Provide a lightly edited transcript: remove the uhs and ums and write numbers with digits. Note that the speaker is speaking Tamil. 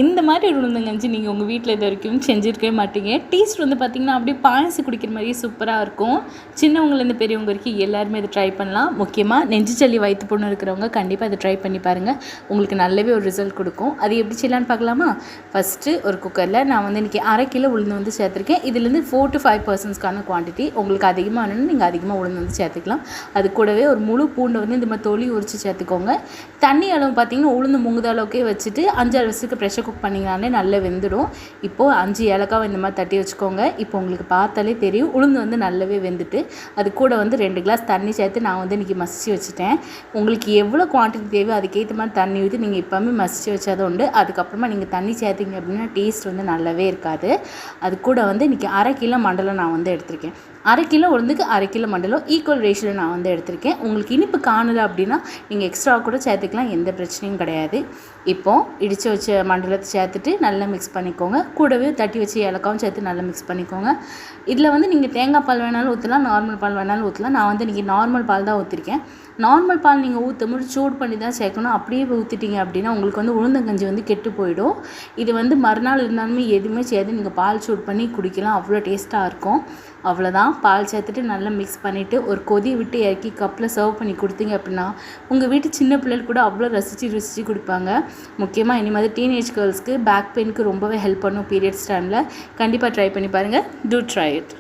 இந்த மாதிரி ஒரு உளுந்தங்கஞ்சி நீங்கள் உங்கள் வீட்டில் இது வரைக்கும் செஞ்சுருக்கவே மாட்டீங்க. டேஸ்ட் வந்து பார்த்திங்கன்னா அப்படியே பாயசம் குடிக்கிற மாதிரியே சூப்பராக இருக்கும். சின்னவங்கலேருந்து பெரியவங்க வரைக்கும் எல்லாருமே இதை ட்ரை பண்ணலாம். முக்கியமாக நெஞ்சு சளி வயிற்று புண்ணு இருக்கிறவங்க கண்டிப்பாக இதை ட்ரை பண்ணி பாருங்கள். உங்களுக்கு நல்லாவே ஒரு ரிசல்ட் கொடுக்கும். அது எப்படி செய்யலான்னு பார்க்கலாமா? ஃபஸ்ட்டு ஒரு குக்கரில் நான் வந்து இன்றைக்கி 1/2 கிலோ உளுந்து வந்து சேர்த்துருக்கேன். இதுலேருந்து 4 to 5 பர்சன்ஸ்க்கான குவான்டிட்டி. உங்களுக்கு அதிகமாக வேணும்னு நீங்கள் அதிகமாக உளுந்து வந்து சேர்த்துக்கலாம். அது கூடவே ஒரு முழு பூண்டை வந்து இந்த மாதிரி தொலி உரித்து சேர்த்துக்கோங்க. தண்ணி அளவு பார்த்திங்கன்னா உளுந்து முங்குத அளவுக்கே வச்சுட்டு 5-6 விசிலுக்கு ப்ரெஷர் குக் பண்ணிங்கனாலே நல்லா வெந்துடும். இப்போது 5 ஏலக்காய் இந்த மாதிரி தட்டி வச்சுக்கோங்க. இப்போ உங்களுக்கு பார்த்தாலே தெரியும் உளுந்து வந்து நல்லாவே வெந்துட்டு, அது கூட வந்து 2 கிளாஸ் தண்ணி சேர்த்து நான் வந்து இன்றைக்கி மசிச்சு வச்சுட்டேன். உங்களுக்கு எவ்வளோ குவான்டிட்டி தேவையோ அதுக்கேற்ற மாதிரி தண்ணி ஊற்றி நீங்கள் எப்போவுமே மசிச்சு வச்சாதான் உண்டு. அதுக்கப்புறமா நீங்கள் தண்ணி சேர்த்திங்க அப்படின்னா டேஸ்ட் வந்து நல்லாவே இருக்காது. அது கூட வந்து இன்றைக்கி 1/2 கிலோ மண்டலம் நான் வந்து எடுத்திருக்கேன். 1/2 கிலோ உளுந்துக்கு 1/2 கிலோ மண்டலம் ஈக்குவல் ரேஷியோவில் நான் வந்து எடுத்திருக்கேன். உங்களுக்கு இனிப்பு காணலை அப்படின்னா நீங்கள் எக்ஸ்ட்ரா கூட சேர்த்துக்கலாம், எந்த பிரச்சனையும் கிடையாது. இப்போது இடித்து வச்ச மண்டலத்தை சேர்த்துட்டு நல்லா மிக்ஸ் பண்ணிக்கோங்க. கூடவே தட்டி வச்சு ஏலக்காவும் சேர்த்து நல்லா மிக்ஸ் பண்ணிக்கோங்க. இதில் வந்து நீங்கள் தேங்காய் பால் வேணாலும் ஊற்றலாம், நார்மல் பால் வேணாலும் ஊற்றலாம். நான் வந்து இன்றைக்கி நார்மல் பால் தான் ஊற்றிருக்கேன். நார்மல் பால் நீங்கள் ஊற்றும்போது சூடு பண்ணி தான் சேர்க்கணும். அப்படியே ஊற்றிட்டீங்க அப்படின்னா உங்களுக்கு வந்து உளுந்தங்கஞ்சி வந்து கெட்டு போயிடும். இது வந்து மறுநாள் இருந்தாலுமே எதுவுமே செய்யாது. நீங்கள் பால் சூடு பண்ணி குடிக்கலாம், அவ்வளோ டேஸ்ட்டாக இருக்கும். அவ்வளோதான். பால் சேர்த்துட்டு நல்லா மிக்ஸ் பண்ணிவிட்டு ஒரு கொதி விட்டு இறக்கி கப்பில் சர்வ் பண்ணி கொடுத்தீங்க அப்படின்னா உங்கள் வீட்டு சின்ன பிள்ளைகள் கூட அவ்வளோ ரசித்து குடிப்பாங்க. முக்கியமாக இனிமேல் டீனேஜ் கேர்ள்ஸ்க்கு பேக் பெயினுக்கு ரொம்பவே ஹெல்ப் பண்ணும் பீரியட்ஸ் டைமில். கண்டிப்பாக ட்ரை பண்ணி பாருங்கள். Do try it.